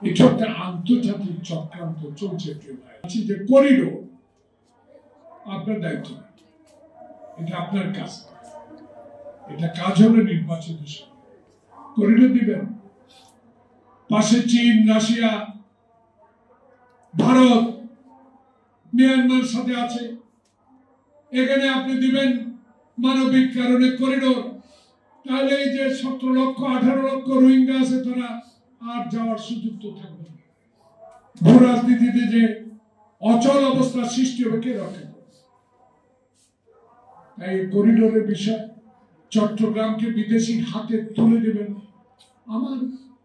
এটা একটা আন্তর্জাতিক চক্রান্ত চলছে। যে করিডোর আপনার দায়িত্ব, এটা আপনার কাজ, এটা কাজ হলো নির্বাচিত করিডোর দিবেন। পাশে চীন, রাশিয়া, ভারত, মিয়ানমার সাথে আছে, এখানে আপনি দিবেন মানবিক কারণে করিডোর। তাহলে এই যে 17 লক্ষ 18 লক্ষ রোহিঙ্গা আছে, তারা আর যাওয়ার সুযোগ তো থাকবে না। ভূ রাজনীতিতে যে অচল অবস্থা সৃষ্টি হবে কে রক্ষা করবে? তাই করিডোরের বিষয় চট্টগ্রামকে বিদেশির হাতে তুলে দেবেন। আমার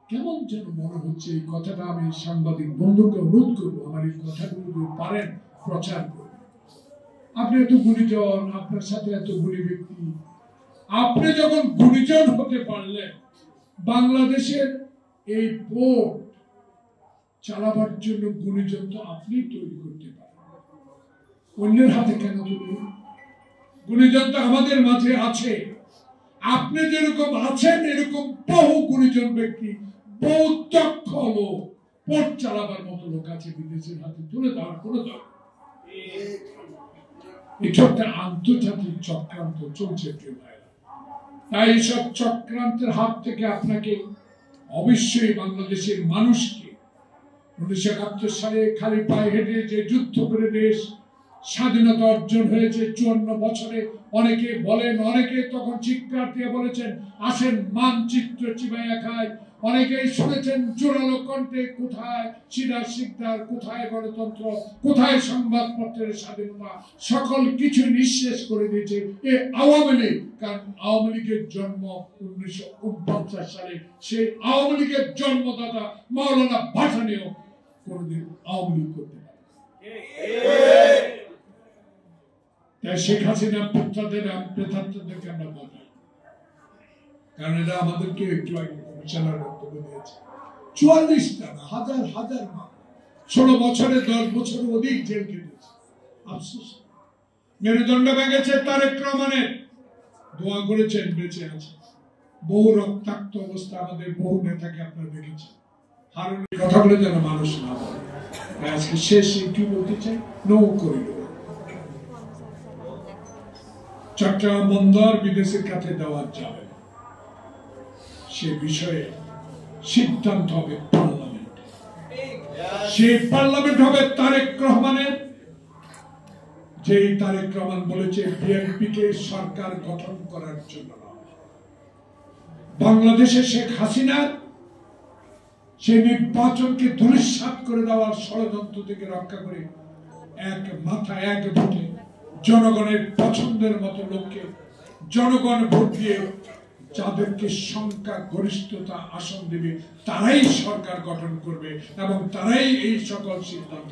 কেমন যেন মনে হচ্ছে এই কথাটা, আমি সাংবাদিক বন্ধুকে অনুরোধ করবো আমার এই কথাগুলো যদি পারেন প্রচার করবেন। আপনি এত গুণীজন, আপনার সাথে এত গুণী ব্যক্তি, আপনি যখন গুণীজন হতে পারলেন, বাংলাদেশের এই পোর্ট চালাবার জন্য গুণীজন তো আপনি তৈরি করতে পারেন, অন্যের হাতে কেন তুলবেন? গুণীজন তো আমাদের মাঝে আছে। আপনি যেরকম আছেন এরকম বহু গুণীজন ব্যক্তি, বহু দক্ষ লোক, পোর্ট চালাবার মতো লোক আছে, বিদেশের হাতে তুলে দেওয়ার কোনো দরকার। এটা একটা আন্তর্জাতিক চক্রান্ত চলছে। তাই এইসব চক্রান্তের হাত থেকে আপনাকে অবশ্যই বাংলাদেশের মানুষকে 1971 সালে খালি পায়ে হেঁটে যে যুদ্ধ করে দেশ স্বাধীনতা অর্জন হয়েছে 54 বছরে, অনেকে বলেন, অনেকে তখন চিৎকার দিয়ে বলেছেন আসেন মানচিত্র চিবাইয়া খায়। অনেকেই শুনেছেন জোরালো কণ্ঠে, কোথায় সিরাজ শিকদার, কোথায় গণতন্ত্র, কোথায় সংবাদপত্রের স্বাধীনতা, সকল কিছু নিঃশেষ করে দিয়েছে এই আওয়ামী লীগ। কারণ আওয়ামী লীগের জন্ম 1949 সালে, সেই আওয়ামী লীগের জন্মদাতা মাওলানা ভাসানীও কোনদিন আওয়ামী লীগ করতে পারে। তাই শেখ হাসিনা প্রেতাত্মদেরকে আমরা বলি, কারণ এরা আমাদেরকে একটু আগে কমিশনার বক্তব্য দিয়েছে। 44টা হাজার হাজার 16 বছরে 10 বছর অধিক জেল কেটেছে। আফসোস মেরুদণ্ড ভেঙেছে তারেক রহমানের, দোয়া করেছেন বেঁচে আছে। বহু রক্তাক্ত অবস্থা আমাদের বহু নেতাকে আপনারা দেখেছেন। হারুনের কথা বলে যেন মানুষ না বলে। আজকে শেষ কি বলতে চাই, নো করিডোর। চট্টগ্রাম বন্দর বিদেশের কাছে দেওয়া যাবে না, সে বিষয়ে সিদ্ধান্ত হবে পার্লামেন্টে। সেই পার্লামেন্ট হবে তারেক রহমানের। যেই তারেক রহমান বলেছে বিএনপিকে সরকার গঠন করার জন্য বাংলাদেশে শেখ হাসিনার সেই নির্বাচনকে ধূলিসাৎ করে দেওয়ার ষড়যন্ত্র থেকে রক্ষা করে এক মাথা এক ভোটে জনগণের পছন্দের মতো লোককে জনগণ ভোট দিয়ে যাদেরকে সংখ্যা গরিষ্ঠতা আসন দেবে তারাই সরকার গঠন করবে এবং তারাই এই সকল সিদ্ধান্ত